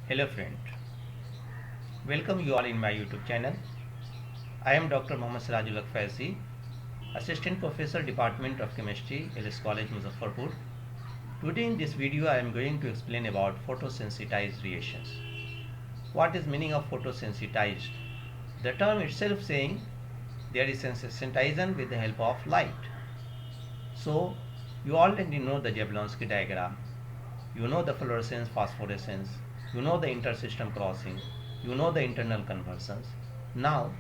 Hello friend, welcome you all in my YouTube channel. I am Dr. Mohammad Sirajul Faizi, Assistant Professor Department of Chemistry, LS College, Muzaffarpur. Today in this video I am going to explain about photosensitized reactions. What is meaning of photosensitized? The term itself saying there is sensitization with the help of light. So you already know the Jablonski diagram. You know the fluorescence, phosphorescence. You know the intersystem crossing. You know the internal conversions. Now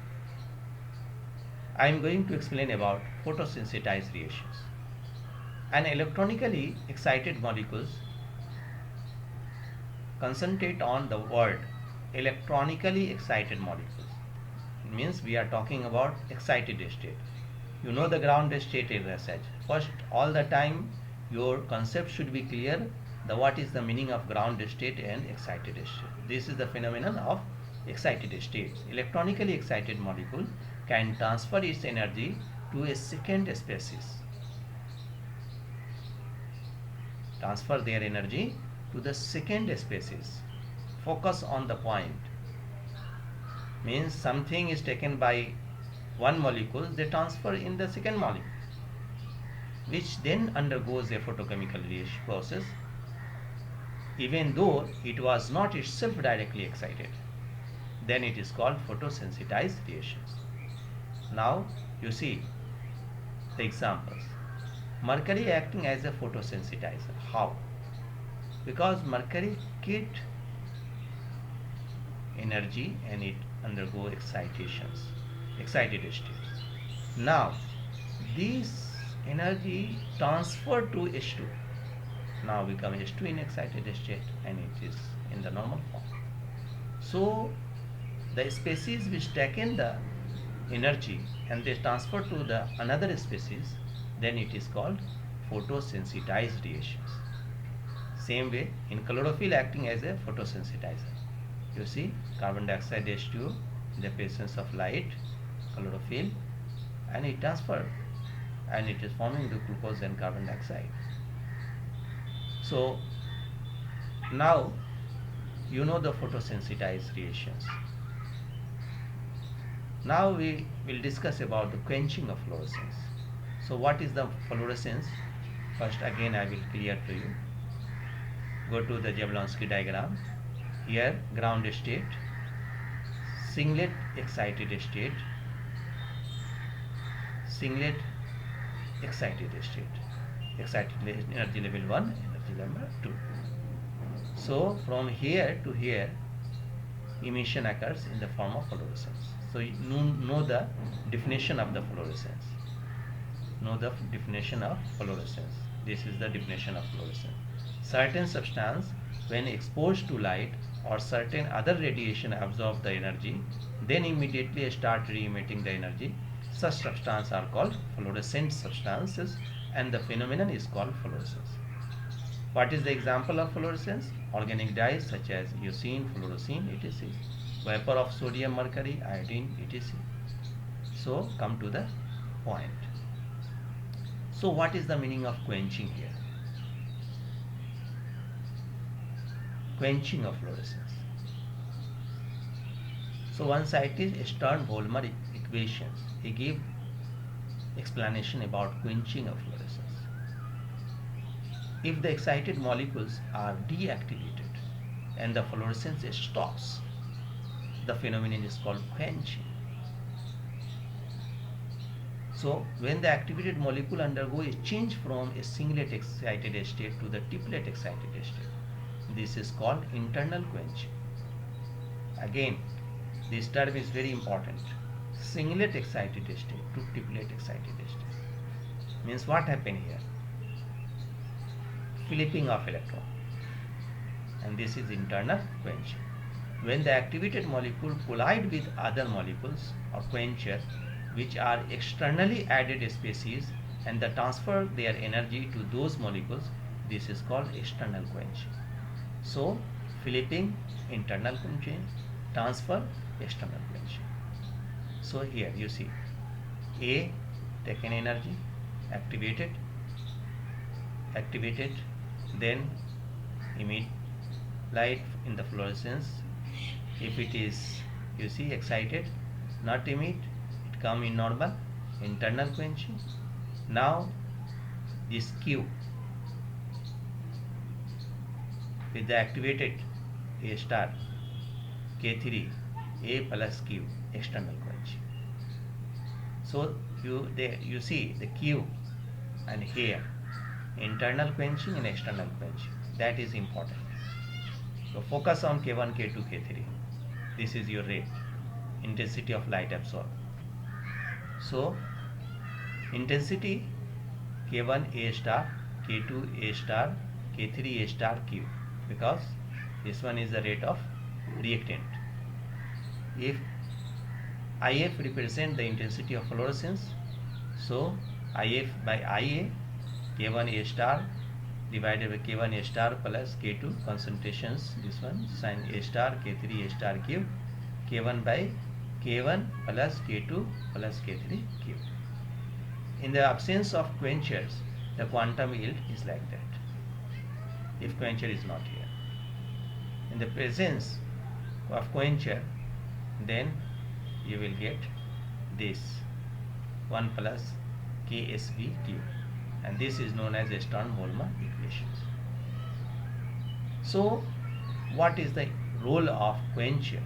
I am going to explain about photosensitized reactions. An electronically excited molecules concentrate on the word electronically excited molecules. It means we are talking about excited state. You know the ground state as such. First, all the time your concept should be clear. What is the meaning of ground state and excited state? This is the phenomenon of excited states. Electronically excited molecule can transfer its energy to a second species. Transfer their energy to the second species. Focus on the point. Means something is taken by one molecule, they transfer in the second molecule, which then undergoes a photochemical reaction process, even though it was not itself directly excited. Then it is called photosensitized reactions. Now you see the examples. Mercury acting as a photosensitizer. How? Because mercury get energy and it undergo excited states. Now this energy transferred to H2 now become H2 in excited state and it is in the normal form. So the species which taken the energy and they transfer to the another species, then it is called photosensitized reactions. Same way in chlorophyll acting as a photosensitizer. You see carbon dioxide H2 in the presence of light, chlorophyll, and it transferred and it is forming the glucose and carbon dioxide. So now you know the photosensitized reactions. Now we will discuss about the quenching of fluorescence. So what is the fluorescence? First again I will clear to you. Go to the Jablonski diagram. Here ground state, singlet excited state, singlet excited state, excited energy level 1, energy level 2. So from here to here emission occurs in the form of fluorescence. So you know the definition of the fluorescence. Know the definition of fluorescence. This is the definition of fluorescence. Certain substance when exposed to light or certain other radiation absorb the energy, then immediately start re-emitting the energy. Such substances are called fluorescent substances and the phenomenon is called fluorescence. What is the example of fluorescence? Organic dyes such as usine, fluorescein, etc. Vapor of sodium, mercury, iodine, etc. So come to the point. So what is the meaning of quenching here? Quenching of fluorescence. So one scientist Stern-Volmer equations. He gave explanation about quenching of fluorescence. If the excited molecules are deactivated and the fluorescence stops, the phenomenon is called quenching. So when the activated molecule undergo a change from a singlet excited state to the triplet excited state, this is called internal quenching. Again, this term is very important. Singlet excited state to triplet excited state. Means what happened here? Flipping of electron. And this is internal quenching. When the activated molecule collide with other molecules or quencher which are externally added species and they transfer their energy to those molecules, this is called external quenching. So flipping, internal quenching, transfer, external quenching. So here you see A taken energy, activated, then emit light in the fluorescence. If it is, you see, excited, not emit, it come in normal, internal quenching. Now this Q with the activated A star K3 A plus Q, external quenching. So you see the Q and here internal quenching and external quenching, that is important. So focus on K1, K2, K3. This is your rate, intensity of light absorbed. So intensity K1 A star, K2 A star, K3 A star Q, because this one is the rate of reactant. If IF represent the intensity of fluorescence, so IF by IA, K1 A star divided by K1 A star plus K2 concentrations, this one sin A star K3 A star Q, K1 by K1 plus K2 plus K3 Q. In the absence of quenchers, the quantum yield is like that, if quencher is not here. In the presence of quencher, then you will get this 1 plus KSVQ, and this is known as Stern-Boltzmann equations. So what is the role of quencher?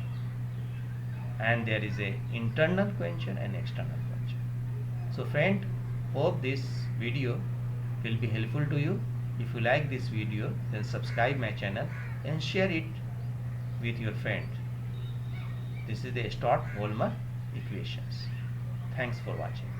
And there is a internal quencher and external quencher. So friend, hope this video will be helpful to you. If you like this video, then subscribe my channel and share it with your friend. This is the Stern-Boltzmann equations. Thanks for watching.